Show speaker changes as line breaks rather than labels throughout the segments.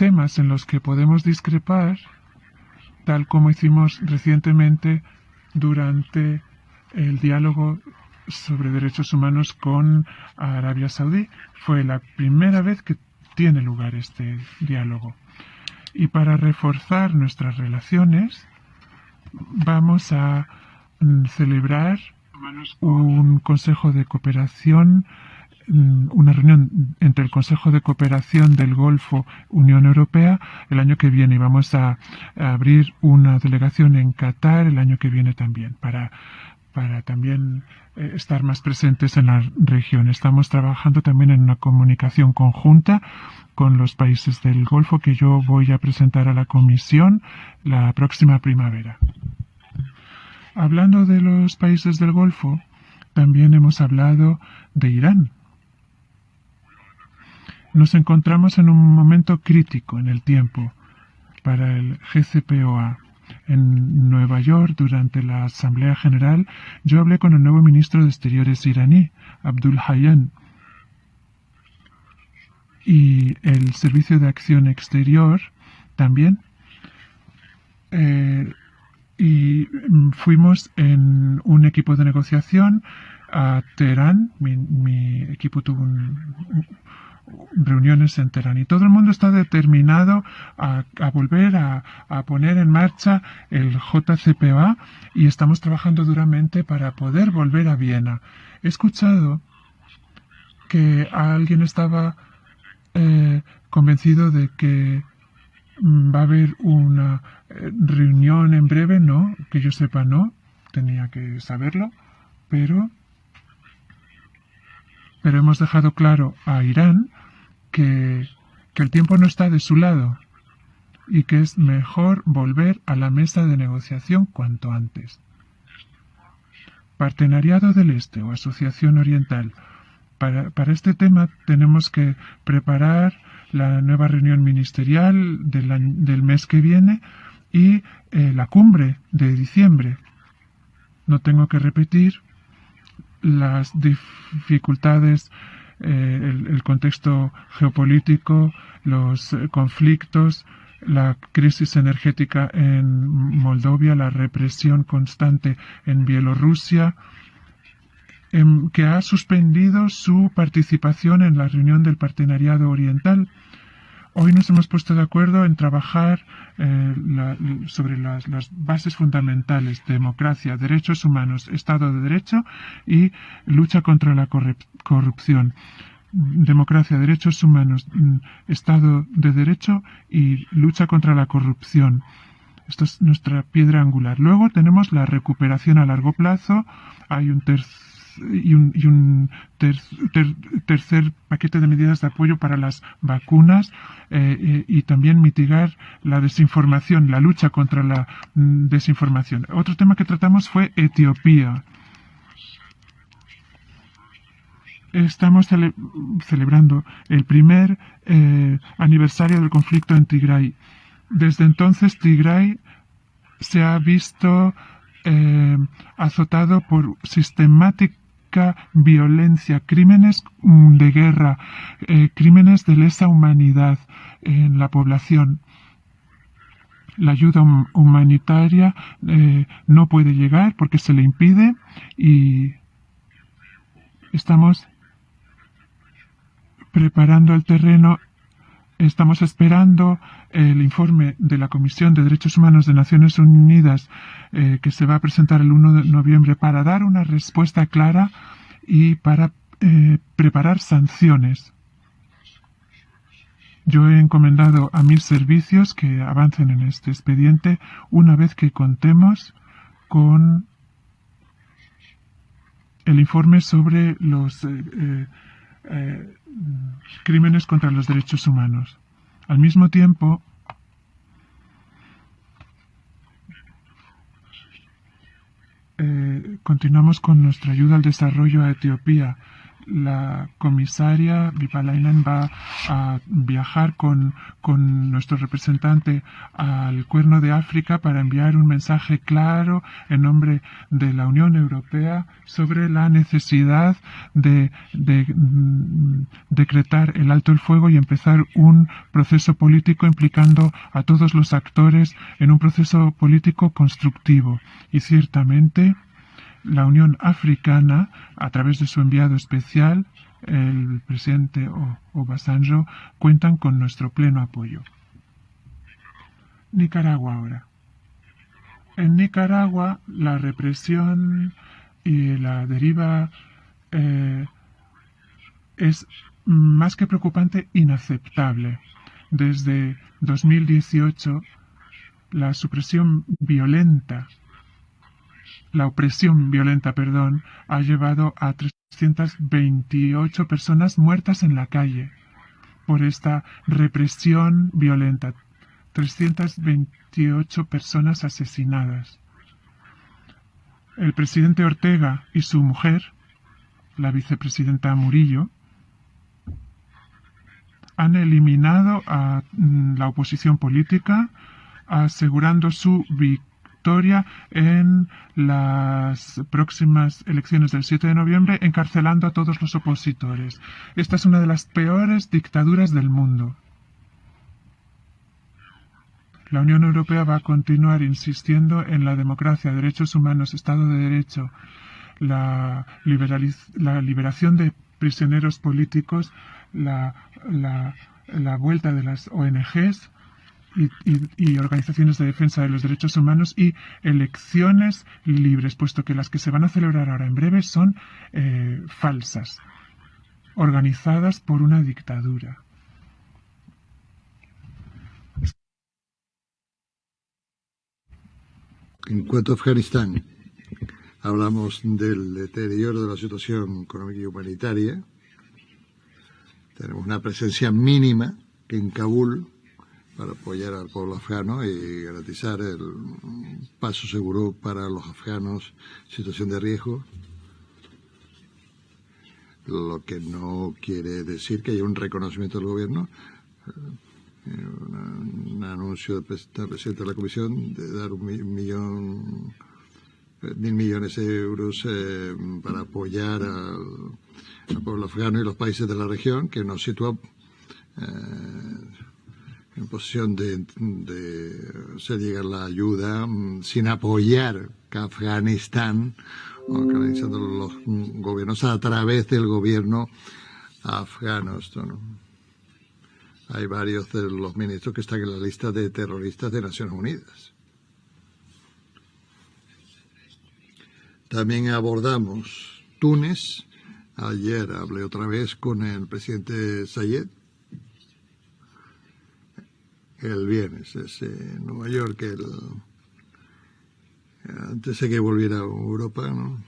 temas en los que podemos discrepar, tal como hicimos recientemente durante el diálogo sobre derechos humanos con Arabia Saudí. Fue la primera vez que tiene lugar este diálogo. Y para reforzar nuestras relaciones, vamos a celebrar un Consejo de Cooperación, una reunión entre el Consejo de Cooperación del Golfo Unión Europea el año que viene, y vamos a abrir una delegación en Qatar el año que viene también para también estar más presentes en la región. Estamos trabajando también en una comunicación conjunta con los países del Golfo que yo voy a presentar a la Comisión la próxima primavera. Hablando de los países del Golfo, también hemos hablado de Irán. Nos encontramos en un momento crítico en el tiempo para el GCPOA. En Nueva York, durante la Asamblea General, yo hablé con el nuevo ministro de Exteriores iraní, Abdul Hayyan, y el Servicio de Acción Exterior también. Y fuimos en un equipo de negociación a Teherán. Mi equipo tuvo reuniones en Teherán y todo el mundo está determinado a volver a poner en marcha el JCPOA, y estamos trabajando duramente para poder volver a Viena. He escuchado que alguien estaba convencido de que va a haber una reunión en breve. No, que yo sepa, no. Tenía que saberlo, pero hemos dejado claro a Irán que el tiempo no está de su lado y que es mejor volver a la mesa de negociación cuanto antes. Partenariado del Este o Asociación Oriental. Para este tema tenemos que preparar la nueva reunión ministerial del mes que viene y la cumbre de diciembre. No tengo que repetir las dificultades, el contexto geopolítico, los conflictos, la crisis energética en Moldovia, la represión constante en Bielorrusia, que ha suspendido su participación en la reunión del Partenariado Oriental. Hoy nos hemos puesto de acuerdo en trabajar sobre las bases fundamentales: democracia, derechos humanos, Estado de Derecho y lucha contra la corrupción. Democracia, derechos humanos, Estado de Derecho y lucha contra la corrupción. Esto es nuestra piedra angular. Luego tenemos la recuperación a largo plazo. Hay un tercer paquete de medidas de apoyo para las vacunas y también mitigar la desinformación, la lucha contra la desinformación. Otro tema que tratamos fue Etiopía. Estamos celebrando el primer aniversario del conflicto en Tigray. Desde entonces, Tigray se ha visto azotado por sistemática violencia, crímenes de guerra, crímenes de lesa humanidad en la población. La ayuda humanitaria no puede llegar porque se le impide, y estamos preparando el terreno. Estamos esperando el informe de la Comisión de Derechos Humanos de Naciones Unidas que se va a presentar el 1 de noviembre para dar una respuesta clara y para preparar sanciones. Yo he encomendado a mis servicios que avancen en este expediente una vez que contemos con el informe sobre los crímenes contra los derechos humanos. Al mismo tiempo, continuamos con nuestra ayuda al desarrollo a Etiopía. la comisaria Vipalainen va a viajar con nuestro representante al Cuerno de África para enviar un mensaje claro en nombre de la Unión Europea sobre la necesidad de decretar el alto el fuego y empezar un proceso político implicando a todos los actores en un proceso político constructivo. Y ciertamente la Unión Africana, a través de su enviado especial, el presidente Obasanjo, cuentan con nuestro pleno apoyo. Nicaragua ahora. En Nicaragua, la represión y la deriva es más que preocupante, inaceptable. Desde 2018, la opresión violenta, ha llevado a 328 personas muertas en la calle por esta represión violenta. 328 personas asesinadas. El presidente Ortega y su mujer, la vicepresidenta Murillo, han eliminado a la oposición política, asegurando su victoria en las próximas elecciones del 7 de noviembre, encarcelando a todos los opositores. Esta es una de las peores dictaduras del mundo. La Unión Europea va a continuar insistiendo en la democracia, derechos humanos, Estado de Derecho, la liberación de prisioneros políticos, la vuelta de las ONGs y organizaciones de defensa de los derechos humanos y elecciones libres, puesto que las que se van a celebrar ahora en breve son falsas, organizadas por una dictadura.
En cuanto a Afganistán, hablamos del deterioro de la situación económica y humanitaria. Tenemos una presencia mínima en Kabul para apoyar al pueblo afgano y garantizar el paso seguro para los afganos en situación de riesgo. Lo que no quiere decir que haya un reconocimiento del gobierno. Un anuncio del presidente de la Comisión de dar 1.000 millones de euros para apoyar al pueblo afgano y los países de la región, que nos sitúa en posición de hacer llegar la ayuda sin apoyar a Afganistán, o canalizando los gobiernos a través del gobierno afgano. Esto, ¿no? Hay varios de los ministros que están en la lista de terroristas de Naciones Unidas. También abordamos Túnez. Ayer hablé otra vez con el presidente Sayed. El viernes es en Nueva York, antes de que volviera a Europa, ¿no?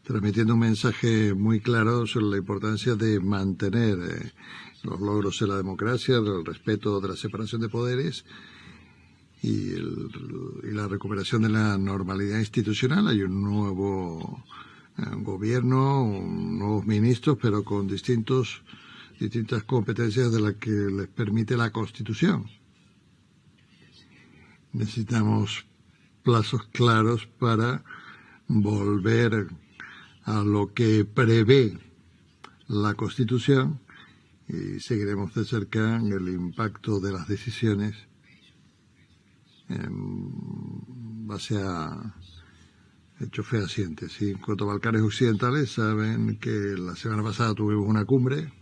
Transmitiendo un mensaje muy claro sobre la importancia de mantener los logros de la democracia, el respeto de la separación de poderes y la recuperación de la normalidad institucional. Hay un nuevo gobierno, nuevos ministros, pero con distintas competencias de las que les permite la Constitución. Necesitamos plazos claros para volver a lo que prevé la Constitución y seguiremos de cerca el impacto de las decisiones en base a hechos fehacientes. Y en cuanto a Balcanes Occidentales, saben que la semana pasada tuvimos una cumbre.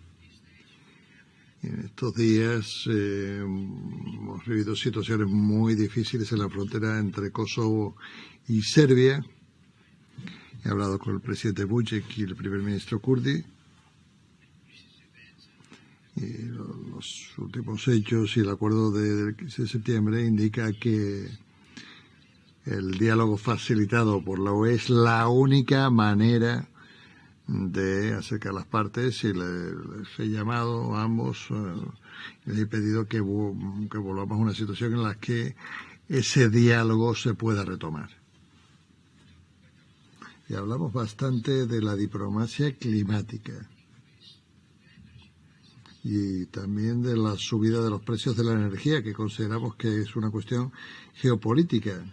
En estos días hemos vivido situaciones muy difíciles en la frontera entre Kosovo y Serbia. He hablado con el presidente Vučić y el primer ministro Kurdi. Y los últimos hechos y el acuerdo del 15 de septiembre indica que el diálogo facilitado por la UE es la única manera de acercar las partes, y les he llamado a ambos, les he pedido que volvamos a una situación en la que ese diálogo se pueda retomar. y hablamos bastante de la diplomacia climática y también de la subida de los precios de la energía, que consideramos que es una cuestión geopolítica.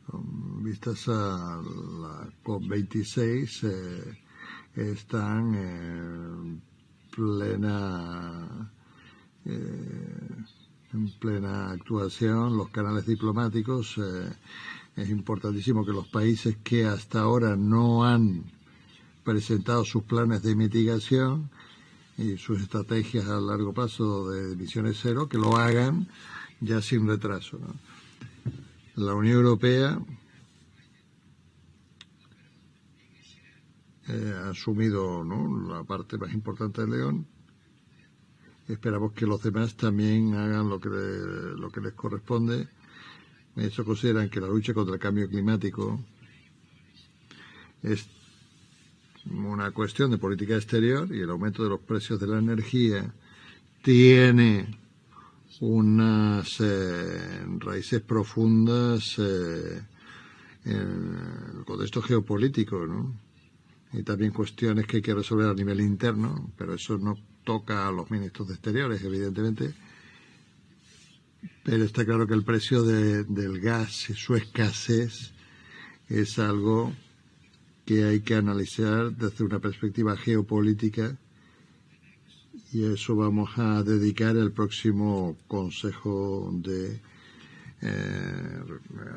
Con vistas a la COP26, están en plena actuación los canales diplomáticos. Es importantísimo que los países que hasta ahora no han presentado sus planes de mitigación y sus estrategias a largo plazo de emisiones cero, que lo hagan ya sin retraso, ¿no? La Unión Europea ha asumido, ¿no?, la parte más importante del león. Esperamos que los demás también hagan lo que les corresponde. Eso consideran que la lucha contra el cambio climático es una cuestión de política exterior y el aumento de los precios de la energía tiene unas raíces profundas en el contexto geopolítico, ¿no? Y también cuestiones que hay que resolver a nivel interno, pero eso no toca a los ministros de Exteriores, evidentemente. Pero está claro que el precio del gas y su escasez es algo que hay que analizar desde una perspectiva geopolítica, y a eso vamos a dedicar el próximo Consejo de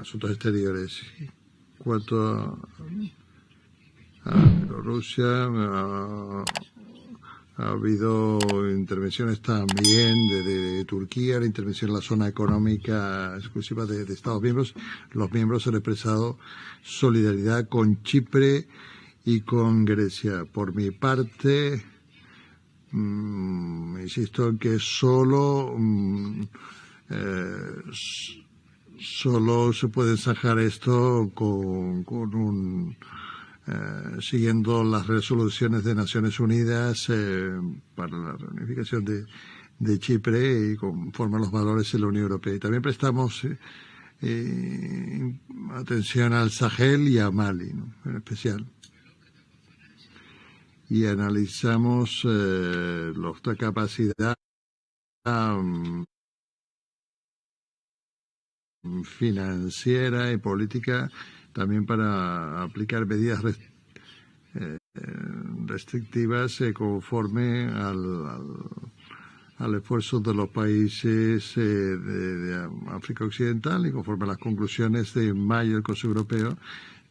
Asuntos Exteriores. En cuanto a Bielorrusia, ha habido intervenciones también de Turquía, la intervención en la zona económica exclusiva de Estados miembros. Los miembros han expresado solidaridad con Chipre y con Grecia. Por mi parte, insisto en que solo se puede encajar esto siguiendo las resoluciones de Naciones Unidas para la reunificación de Chipre y conforme a los valores de la Unión Europea. Y también prestamos atención al Sahel y a Mali, ¿no?, en especial. Y analizamos la capacidad financiera y política también para aplicar medidas restrictivas conforme al esfuerzo de los países de África Occidental y conforme a las conclusiones de mayo del Consejo Europeo,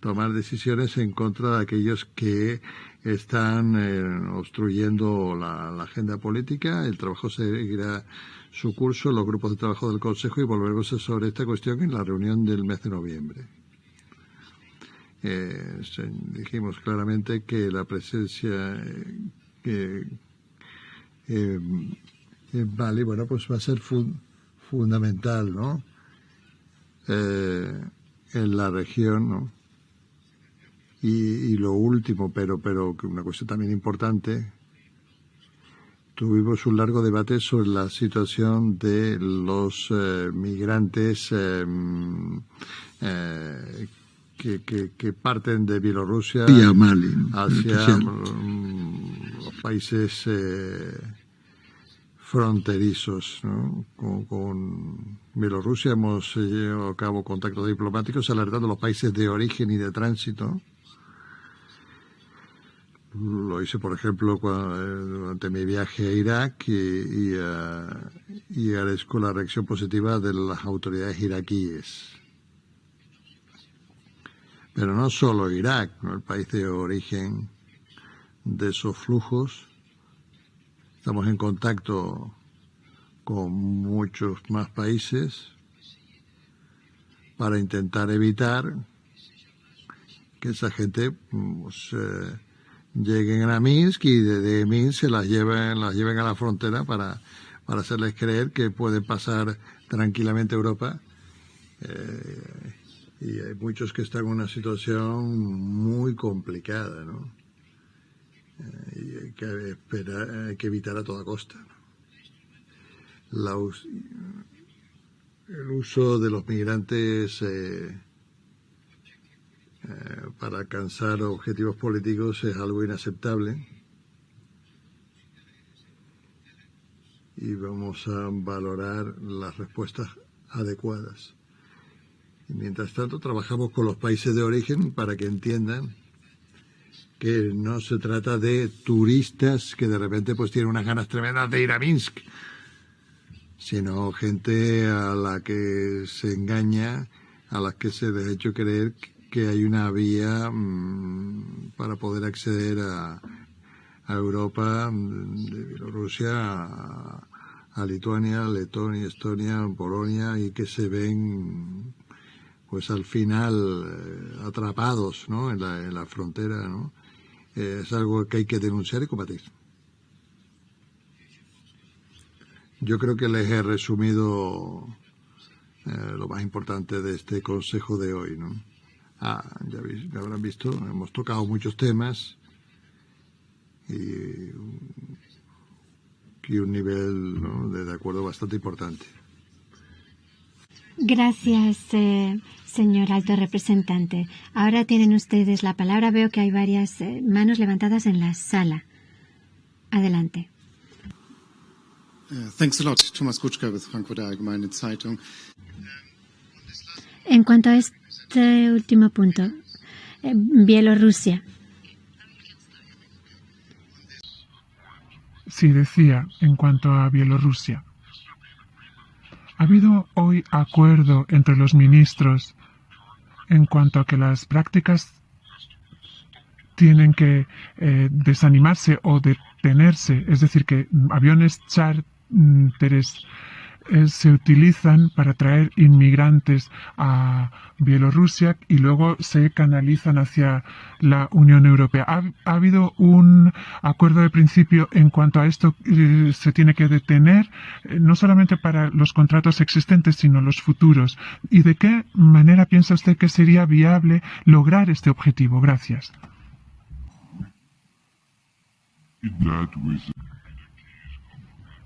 tomar decisiones en contra de aquellos que están obstruyendo la agenda política. El trabajo seguirá su curso en los grupos de trabajo del Consejo y volveremos sobre esta cuestión en la reunión del mes de noviembre. Dijimos claramente que la presencia en Mali, bueno, pues va a ser fundamental, ¿no?, en la región, ¿no? Y lo último, pero una cuestión también importante, tuvimos un largo debate sobre la situación de los migrantes que parten de Bielorrusia
y a Mali
hacia los países fronterizos, ¿no? Con Bielorrusia hemos llevado a cabo contactos diplomáticos alertando a los países de origen y de tránsito. Lo hice, por ejemplo, durante mi viaje a Irak y agradezco la reacción positiva de las autoridades iraquíes. Pero no solo Irak, ¿no?, el país de origen de esos flujos. Estamos en contacto con muchos más países para intentar evitar que esa gente lleguen a Minsk y de Minsk se las lleven a la frontera para hacerles creer que pueden pasar tranquilamente a Europa. Y hay muchos que están en una situación muy complicada, ¿no? Y hay que evitar a toda costa, ¿no?, el uso de los migrantes para alcanzar objetivos políticos es algo inaceptable y vamos a valorar las respuestas adecuadas. Y mientras tanto trabajamos con los países de origen para que entiendan que no se trata de turistas que de repente pues tienen unas ganas tremendas de ir a Minsk, sino gente a la que se engaña, a la que se les ha hecho creer que hay una vía para poder acceder a Europa, de Bielorrusia a Lituania, Letonia, Estonia, Polonia, y que se ven pues al final atrapados, ¿no?, en la frontera, ¿no? Es algo que hay que denunciar y combatir. Yo creo que les he resumido lo más importante de este consejo de hoy, ¿no? Ya habrán visto, hemos tocado muchos temas y un nivel, ¿no?, de acuerdo bastante importante.
Gracias, señor alto representante. Ahora tienen ustedes la palabra. Veo que hay varias manos levantadas en la sala. Adelante.
Thanks a lot. Thomas Kutschka with Frankfurter Allgemeine Zeitung.
En cuanto a este último punto, Bielorrusia.
Sí, decía, en cuanto a Bielorrusia. Ha habido hoy acuerdo entre los ministros en cuanto a que las prácticas tienen que desanimarse o detenerse, es decir, que aviones chárteres se utilizan para traer inmigrantes a Bielorrusia y luego se canalizan hacia la Unión Europea. Ha habido un acuerdo de principio en cuanto a esto. Se tiene que detener, no solamente para los contratos existentes, sino los futuros. ¿Y de qué manera piensa usted que sería viable lograr este objetivo? Gracias.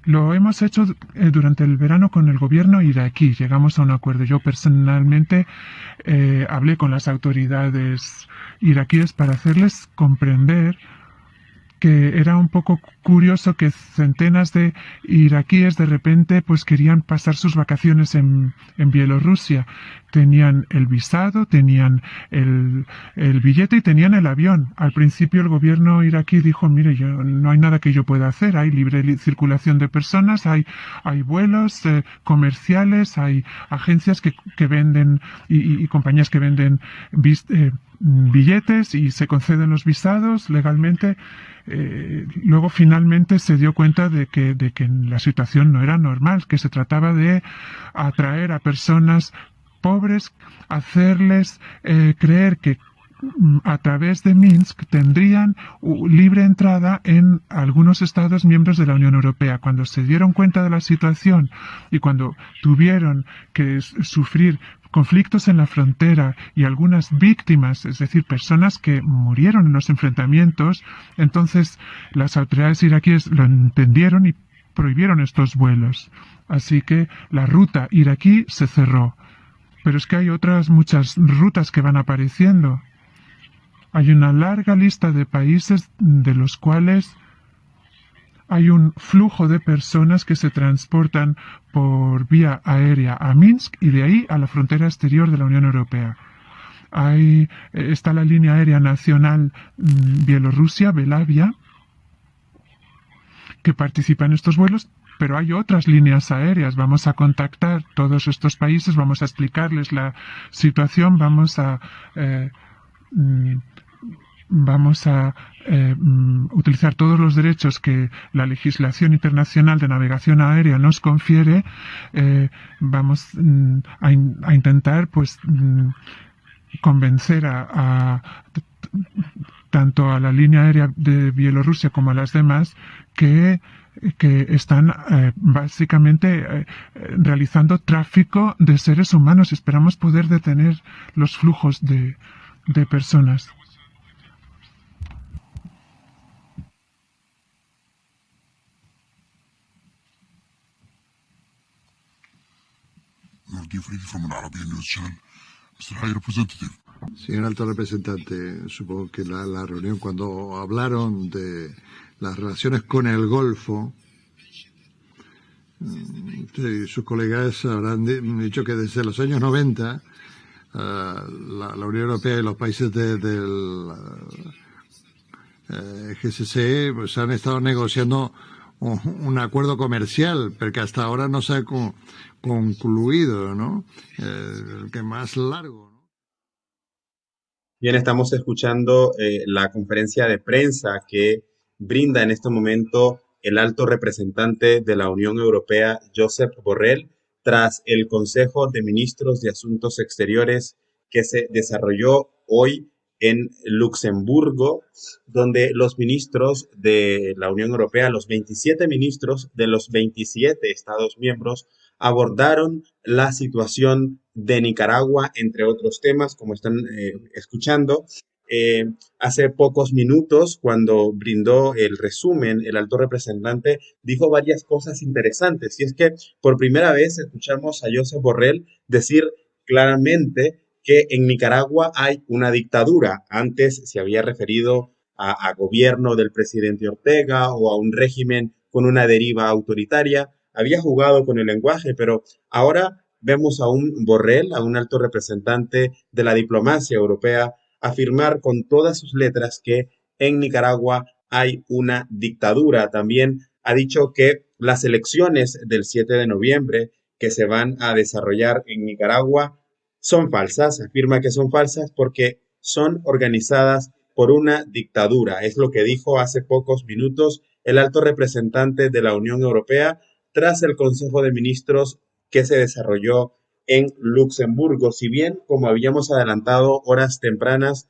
Lo hemos hecho durante el verano con el gobierno iraquí. Llegamos a un acuerdo. Yo personalmente hablé con las autoridades iraquíes para hacerles comprender que era un poco curioso que centenas de iraquíes de repente pues querían pasar sus vacaciones en Bielorrusia. Tenían el visado, tenían el billete y tenían el avión. Al principio el gobierno iraquí dijo, mire, no hay nada que yo pueda hacer, hay libre circulación de personas, hay vuelos comerciales, hay agencias que venden y compañías que venden billetes y se conceden los visados legalmente. Luego finalmente se dio cuenta de que la situación no era normal, que se trataba de atraer a personas pobres, hacerles creer que a través de Minsk tendrían libre entrada en algunos Estados miembros de la Unión Europea. Cuando se dieron cuenta de la situación y cuando tuvieron que sufrir conflictos en la frontera y algunas víctimas, es decir, personas que murieron en los enfrentamientos, entonces las autoridades iraquíes lo entendieron y prohibieron estos vuelos. Así que la ruta iraquí se cerró. Pero es que hay otras muchas rutas que van apareciendo. Hay una larga lista de países de los cuales hay un flujo de personas que se transportan por vía aérea a Minsk y de ahí a la frontera exterior de la Unión Europea. Está la línea aérea nacional Bielorrusia, Belavia, que participa en estos vuelos, pero hay otras líneas aéreas. Vamos a contactar todos estos países, vamos a explicarles la situación, vamos a utilizar todos los derechos que la legislación internacional de navegación aérea nos confiere. Vamos a intentar pues convencer tanto a la línea aérea de Bielorrusia como a las demás que están básicamente realizando tráfico de seres humanos. Esperamos poder detener los flujos de personas.
Nordin Fridi from an Arabian news channel. Mr. High Representative,
Señor alto representante, supongo que la reunión, cuando hablaron de las relaciones con el Golfo, usted y sus colegas habrán dicho que desde los años 90 la Unión Europea y los países del GCC pues, han estado negociando un acuerdo comercial, pero que hasta ahora no se ha concluido, ¿no? El que más largo, ¿no?
Bien, estamos escuchando la conferencia de prensa que brinda en este momento el alto representante de la Unión Europea, Josep Borrell, tras el Consejo de Ministros de Asuntos Exteriores que se desarrolló hoy en Luxemburgo, donde los ministros de la Unión Europea, los 27 ministros de los 27 Estados miembros, abordaron la situación de Nicaragua, entre otros temas, como están escuchando. Hace pocos minutos, cuando brindó el resumen, el alto representante dijo varias cosas interesantes. Y es que por primera vez escuchamos a Josep Borrell decir claramente que en Nicaragua hay una dictadura. Antes se había referido a gobierno del presidente Ortega o a un régimen con una deriva autoritaria. Había jugado con el lenguaje, pero ahora vemos a un Borrell, a un alto representante de la diplomacia europea, afirmar con todas sus letras que en Nicaragua hay una dictadura. También ha dicho que las elecciones del 7 de noviembre que se van a desarrollar en Nicaragua son falsas. Afirma que son falsas porque son organizadas por una dictadura. Es lo que dijo hace pocos minutos el alto representante de la Unión Europea tras el Consejo de Ministros que se desarrolló en Luxemburgo. Si bien, como habíamos adelantado horas tempranas,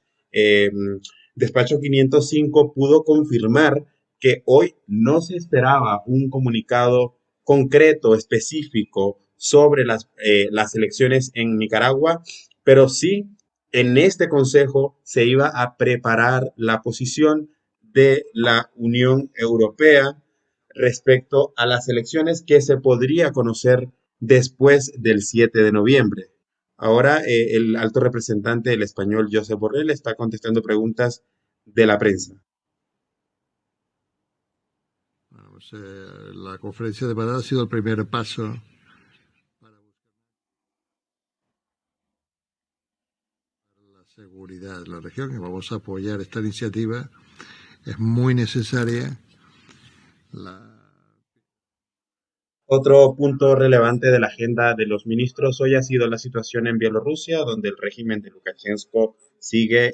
Despacho 505 pudo confirmar que hoy no se esperaba un comunicado concreto, específico, sobre las elecciones en Nicaragua, pero sí en este consejo se iba a preparar la posición de la Unión Europea respecto a las elecciones que se podría conocer después del 7 de noviembre. Ahora el alto representante del español, Josep Borrell, está contestando preguntas de la prensa.
Bueno, pues, la conferencia de Madrid ha sido el primer paso para buscar la seguridad de la región y vamos a apoyar esta iniciativa. Es muy necesaria.
Otro punto relevante de la agenda de los ministros hoy ha sido la situación en Bielorrusia, donde el régimen de Lukashenko sigue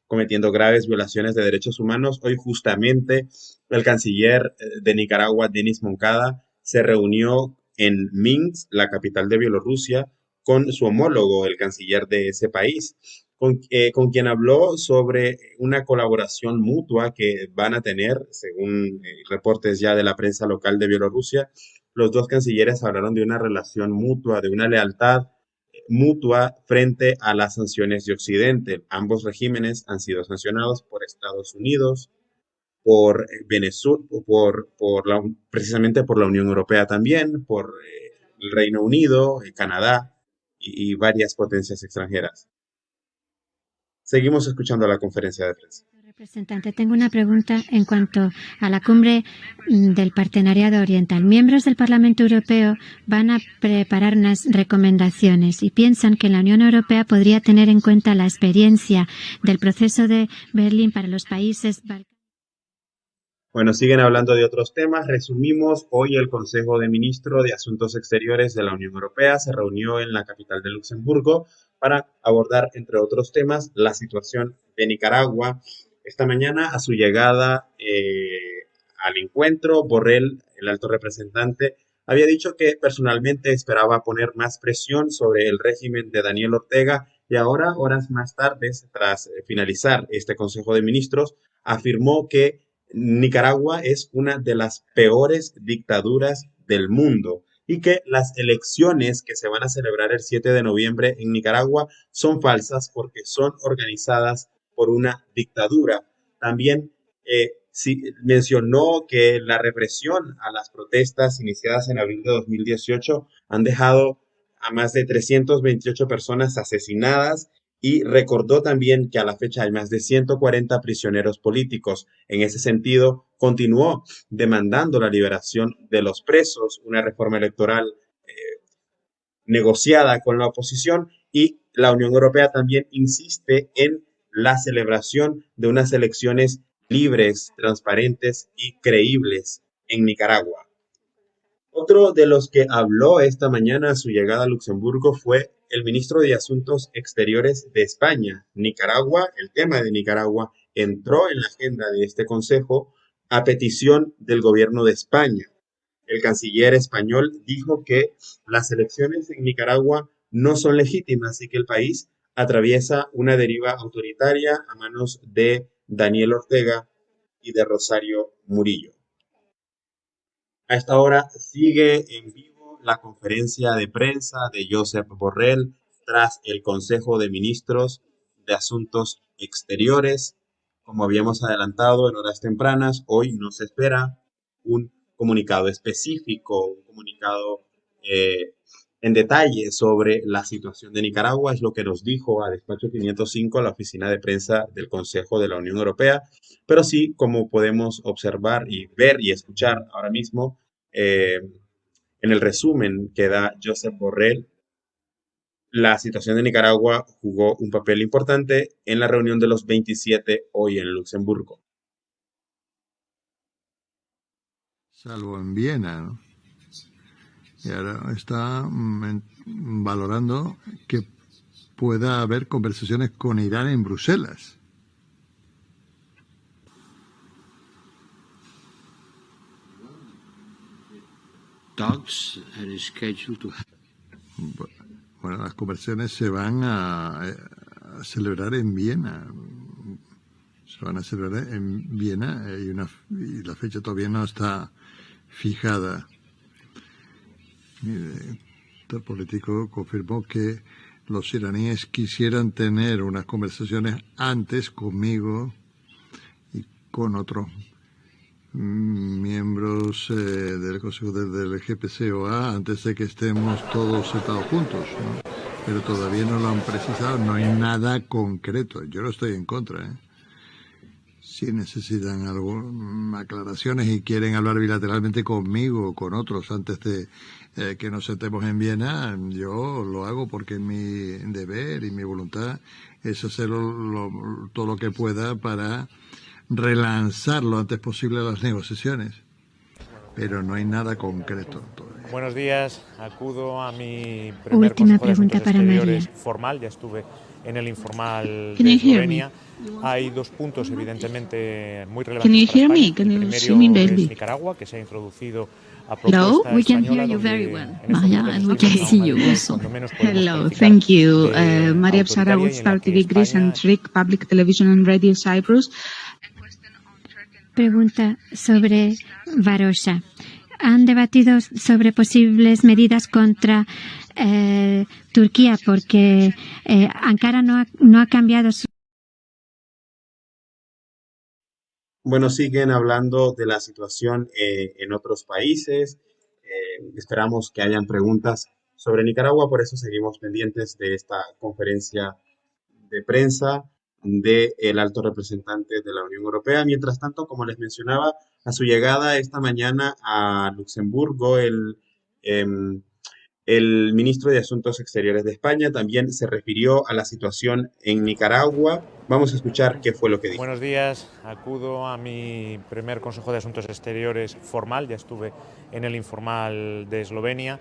cometiendo graves violaciones de derechos humanos. Hoy justamente el canciller de Nicaragua, Denis Moncada, se reunió en Minsk, la capital de Bielorrusia, con su homólogo, el canciller de ese país, con quien habló sobre una colaboración mutua que van a tener, según reportes ya de la prensa local de Bielorrusia. Los dos cancilleres hablaron de una relación mutua, de una lealtad mutua frente a las sanciones de Occidente. Ambos regímenes han sido sancionados por Estados Unidos, por Venezuela, precisamente por la Unión Europea también, por el Reino Unido, Canadá y varias potencias extranjeras. Seguimos escuchando la conferencia de prensa.
Representante, tengo una pregunta en cuanto a la cumbre del Partenariado Oriental. Miembros del Parlamento Europeo van a preparar unas recomendaciones y piensan que la Unión Europea podría tener en cuenta la experiencia del proceso de Berlín para los países balcánicos.
Bueno, siguen hablando de otros temas. Resumimos, hoy el Consejo de Ministros de Asuntos Exteriores de la Unión Europea se reunió en la capital de Luxemburgo para abordar, entre otros temas, la situación de Nicaragua. Esta mañana, a su llegada al encuentro, Borrell, el alto representante, había dicho que personalmente esperaba poner más presión sobre el régimen de Daniel Ortega y ahora, horas más tarde, tras finalizar este Consejo de Ministros, afirmó que Nicaragua es una de las peores dictaduras del mundo y que las elecciones que se van a celebrar el 7 de noviembre en Nicaragua son falsas porque son organizadas por una dictadura. También mencionó que la represión a las protestas iniciadas en abril de 2018 han dejado a más de 328 personas asesinadas y recordó también que a la fecha hay más de 140 prisioneros políticos. En ese sentido, continuó demandando la liberación de los presos, una reforma electoral negociada con la oposición, y la Unión Europea también insiste en la celebración de unas elecciones libres, transparentes y creíbles en Nicaragua. Otro de los que habló esta mañana a su llegada a Luxemburgo fue el ministro de Asuntos Exteriores de España. Nicaragua, el tema de Nicaragua, entró en la agenda de este consejo a petición del gobierno de España. El canciller español dijo que las elecciones en Nicaragua no son legítimas y que el país atraviesa una deriva autoritaria a manos de Daniel Ortega y de Rosario Murillo. A esta hora sigue en vivo la conferencia de prensa de Josep Borrell tras el Consejo de Ministros de Asuntos Exteriores. Como habíamos adelantado en horas tempranas, hoy nos espera un comunicado específico, un comunicado en detalle sobre la situación de Nicaragua. Es lo que nos dijo a Despacho 505 la oficina de prensa del Consejo de la Unión Europea. Pero sí, como podemos observar y ver y escuchar ahora mismo, en el resumen que da Josep Borrell, la situación de Nicaragua jugó un papel importante en la reunión de los 27 hoy en Luxemburgo.
Salvo en Viena, ¿no? Y ahora está valorando que pueda haber conversaciones con Irán en Bruselas.
Talks are scheduled to happen.
Bueno, las conversaciones se van a celebrar en Viena. Se van a celebrar en Viena y la fecha todavía no está fijada. El político confirmó que los iraníes quisieran tener unas conversaciones antes conmigo y con otros miembros del Consejo del GPCOA antes de que estemos todos sentados juntos, ¿no? Pero todavía no lo han precisado, no hay nada concreto. Yo no estoy en contra, ¿eh? Si necesitan algunas aclaraciones y quieren hablar bilateralmente conmigo o con otros antes de que nos sentemos en Viena, yo lo hago porque mi deber y mi voluntad es hacer todo lo que pueda para relanzar lo antes posible las negociaciones. Pero no hay nada concreto todavía.
Buenos días, acudo a mi primer
Última
Consejo de
pregunta
Asuntos
para
Exteriores
María.
formal, ya estuve en el informal
Can
de
you hear
Eslovenia.
me?
Hay dos puntos evidentemente muy
Can
relevantes
you
para
hear me?
España.
Can
El
you see me,
primero es
baby?
Nicaragua, que se ha introducido a
Hello,
propuesta
we can
española,
hear you
donde
very well,
en estos
Maria,
momentos
and we
estamos
can
a
see
una
you
deriva que
also.
cuando menos podemos
Hello,
calificar
thank you.
de
Maria Psara
autoritaria
with
y en
Star
la que
TV Greece and
España
Trick Public Television and Radio Cyprus.
Pregunta sobre Varosha. Han debatido sobre posibles medidas contra Turquía porque Ankara no ha cambiado su...
Bueno, siguen hablando de la situación en otros países. Esperamos que hayan preguntas sobre Nicaragua, por eso seguimos pendientes de esta conferencia de prensa del alto representante de la Unión Europea. Mientras tanto, como les mencionaba, a su llegada esta mañana a Luxemburgo, el ministro de Asuntos Exteriores de España también se refirió a la situación en Nicaragua. Vamos a escuchar qué fue lo que dijo.
Buenos días, acudo a mi primer Consejo de Asuntos Exteriores formal, ya estuve en el informal de Eslovenia.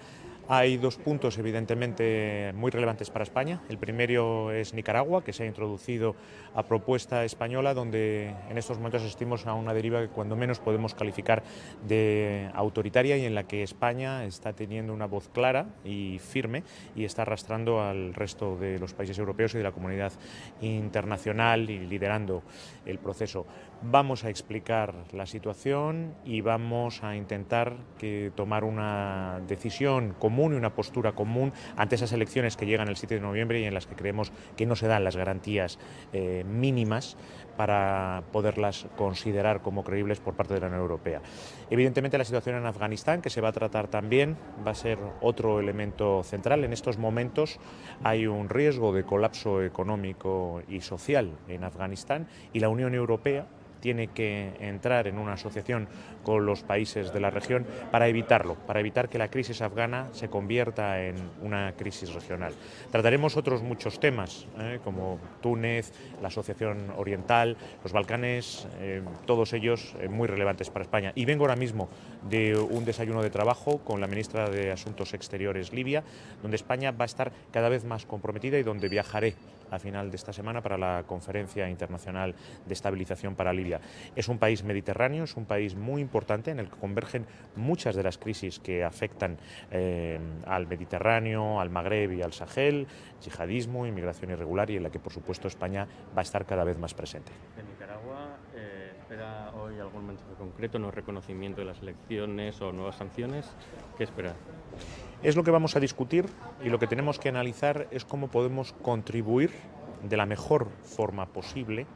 Hay dos puntos evidentemente muy relevantes para España. El primero es Nicaragua, que se ha introducido a propuesta española, donde en estos momentos asistimos a una deriva que cuando menos podemos calificar de autoritaria y en la que España está teniendo una voz clara y firme y está arrastrando al resto de los países europeos y de la comunidad internacional y liderando el proceso. Vamos a explicar la situación y vamos a intentar tomar una decisión común común y una postura común ante esas elecciones que llegan el 7 de noviembre y en las que creemos que no se dan las garantías mínimas para poderlas considerar como creíbles por parte de la Unión Europea. Evidentemente la situación en Afganistán, que se va a tratar también, va a ser otro elemento central. En estos momentos hay un riesgo de colapso económico y social en Afganistán y la Unión Europea tiene que entrar en una asociación con los países de la región para evitarlo, para evitar que la crisis afgana se convierta en una crisis regional. Trataremos otros muchos temas, como Túnez, la Asociación Oriental, los Balcanes, todos ellos muy relevantes para España. Y vengo ahora mismo de un desayuno de trabajo con la ministra de Asuntos Exteriores libia, donde España va a estar cada vez más comprometida y donde viajaré a final de esta semana para la Conferencia Internacional de Estabilización para Libia. Es un país mediterráneo, es un país muy importante en el que convergen muchas de las crisis que afectan al Mediterráneo, al Magreb y al Sahel, yihadismo, inmigración irregular, y en la que por supuesto España va a estar cada vez más presente.
¿De Nicaragua espera hoy algún mensaje concreto, no reconocimiento de las elecciones o nuevas sanciones? ¿Qué espera?
Es lo que vamos a discutir y lo que tenemos que analizar es cómo podemos contribuir de la mejor forma posible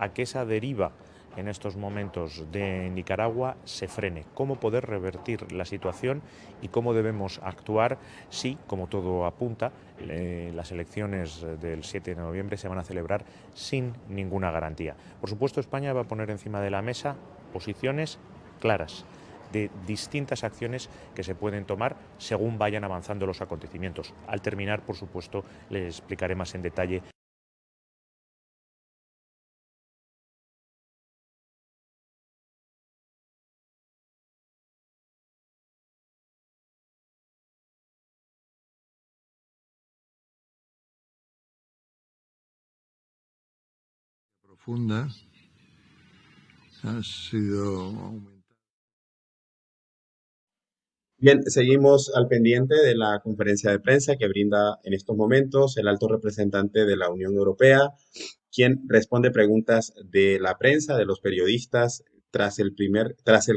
a que esa deriva en estos momentos de Nicaragua se frene, cómo poder revertir la situación y cómo debemos actuar si, como todo apunta, las elecciones del 7 de noviembre se van a celebrar sin ninguna garantía. Por supuesto, España va a poner encima de la mesa posiciones claras de distintas acciones que se pueden tomar según vayan avanzando los acontecimientos. Al terminar, por supuesto, les explicaré más en detalle.
Profunda ha sido.
Bien, seguimos al pendiente de la conferencia de prensa que brinda en estos momentos el alto representante de la Unión Europea, quien responde preguntas de la prensa, de los periodistas, tras el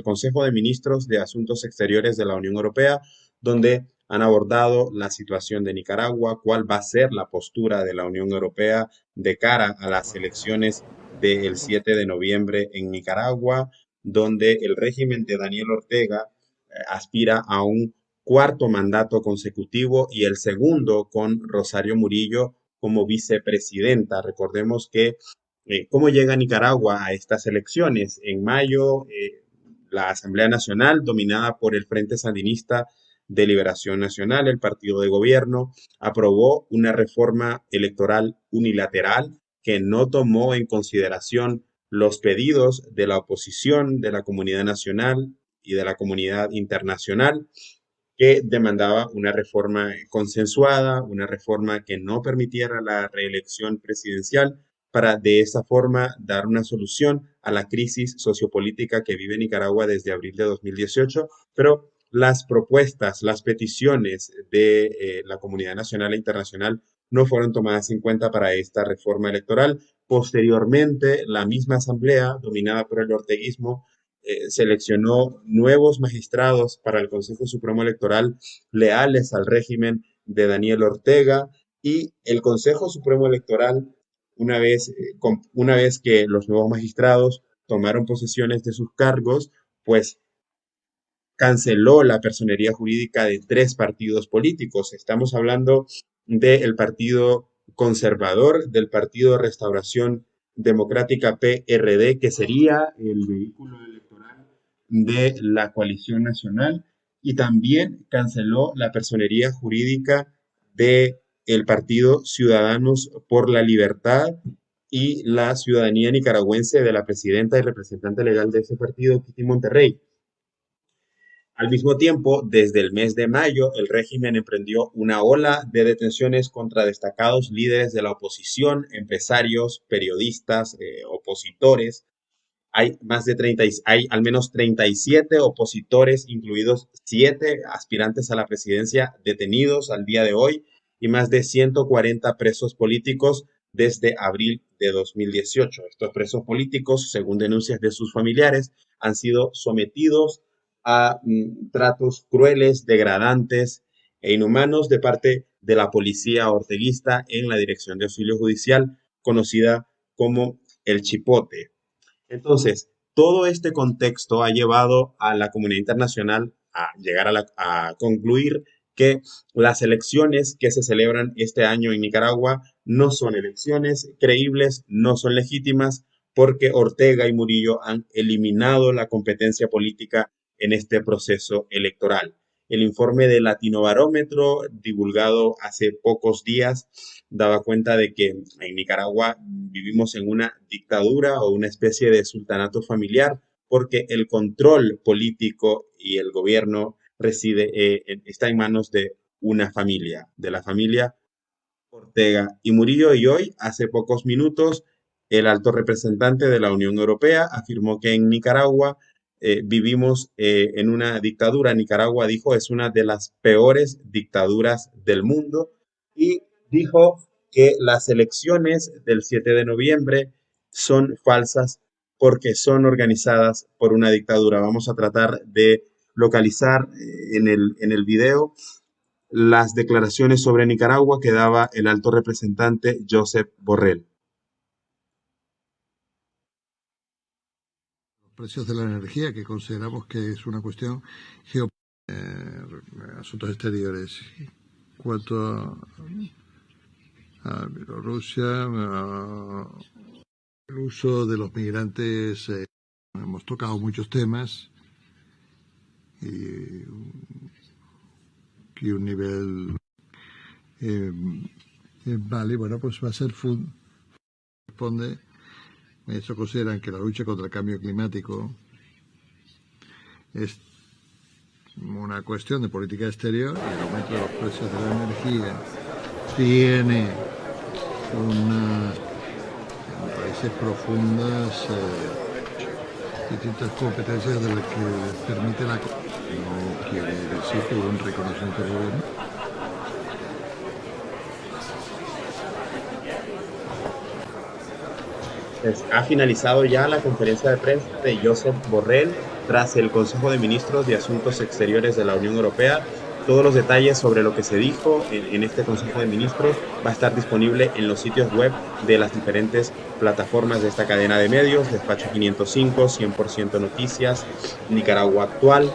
Consejo de Ministros de Asuntos Exteriores de la Unión Europea, donde han abordado la situación de Nicaragua, cuál va a ser la postura de la Unión Europea de cara a las elecciones del 7 de noviembre en Nicaragua, donde el régimen de Daniel Ortega aspira a un cuarto mandato consecutivo y el segundo con Rosario Murillo como vicepresidenta. Recordemos que cómo llega Nicaragua a estas elecciones. En mayo, la Asamblea Nacional, dominada por el Frente Sandinista de Liberación Nacional, el partido de gobierno, aprobó una reforma electoral unilateral que no tomó en consideración los pedidos de la oposición, de la comunidad nacional y de la comunidad internacional, que demandaba una reforma consensuada, una reforma que no permitiera la reelección presidencial, para de esa forma dar una solución a la crisis sociopolítica que vive Nicaragua desde abril de 2018, pero las propuestas, las peticiones de la comunidad nacional e internacional no fueron tomadas en cuenta para esta reforma electoral. Posteriormente, la misma asamblea, dominada por el orteguismo, seleccionó nuevos magistrados para el Consejo Supremo Electoral leales al régimen de Daniel Ortega, y el Consejo Supremo Electoral, una vez que los nuevos magistrados tomaron posesiones de sus cargos, pues canceló la personería jurídica de 3 partidos políticos. Estamos hablando del Partido Conservador, del Partido Restauración Democrática PRD, que sería el vehículo electoral de la coalición nacional, y también canceló la personería jurídica de el Partido Ciudadanos por la Libertad y la ciudadanía nicaragüense de la presidenta y representante legal de ese partido, Kitty Monterrey. Al mismo tiempo, desde el mes de mayo, el régimen emprendió una ola de detenciones contra destacados líderes de la oposición, empresarios, periodistas, opositores. Hay al menos 37 opositores, incluidos 7 aspirantes a la presidencia, detenidos al día de hoy, y más de 140 presos políticos desde abril de 2018. Estos presos políticos, según denuncias de sus familiares, han sido sometidos a tratos crueles, degradantes, e inhumanos de parte de la policía orteguista en la Dirección de Auxilio Judicial, conocida como el Chipote. Entonces, todo este contexto ha llevado a la comunidad internacional a llegar a concluir que las elecciones que se celebran este año en Nicaragua no son elecciones creíbles, no son legítimas, porque Ortega y Murillo han eliminado la competencia política en este proceso electoral. El informe de Latinobarómetro, divulgado hace pocos días, daba cuenta de que en Nicaragua vivimos en una dictadura o una especie de sultanato familiar, porque el control político y el gobierno está en manos de una familia, de la familia Ortega y Murillo. Y hoy, hace pocos minutos, el alto representante de la Unión Europea afirmó que en Nicaragua vivimos en una dictadura. Nicaragua, dijo, es una de las peores dictaduras del mundo, y dijo que las elecciones del 7 de noviembre son falsas porque son organizadas por una dictadura. Vamos a tratar de localizar en el video las declaraciones sobre Nicaragua que daba el alto representante Josep Borrell.
Los precios de la energía, que consideramos que es una cuestión geopolítica, asuntos exteriores. En cuanto a Bielorrusia, el uso de los migrantes, hemos tocado muchos temas y un nivel vale, bueno, pues va a ser responde. Ellos consideran que la lucha contra el cambio climático es una cuestión de política exterior, y el aumento de los precios de la energía tiene unas raíces profundas, distintas competencias de las que permite la... No quiere decir que hubo un reconocimiento del gobierno.
Ha finalizado ya la conferencia de prensa de Josep Borrell tras el Consejo de Ministros de Asuntos Exteriores de la Unión Europea. Todos los detalles sobre lo que se dijo en este Consejo de Ministros va a estar disponible en los sitios web de las diferentes plataformas de esta cadena de medios: Despacho 505, 100% Noticias, Nicaragua Actual.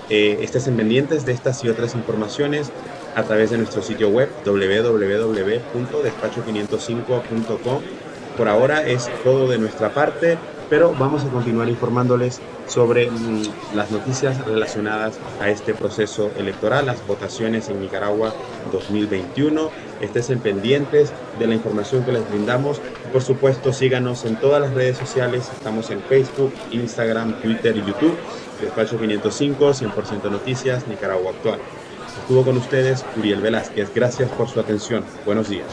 Estén pendientes de estas y otras informaciones a través de nuestro sitio web www.despacho505.com. Por ahora es todo de nuestra parte, pero vamos a continuar informándoles sobre las noticias relacionadas a este proceso electoral, las votaciones en Nicaragua 2021. Estén pendientes de la información que les brindamos. Por supuesto, síganos en todas las redes sociales. Estamos en Facebook, Instagram, Twitter y YouTube. Despacho 505, 100% Noticias, Nicaragua Actual. Estuvo con ustedes Uriel Velázquez. Gracias por su atención. Buenos días.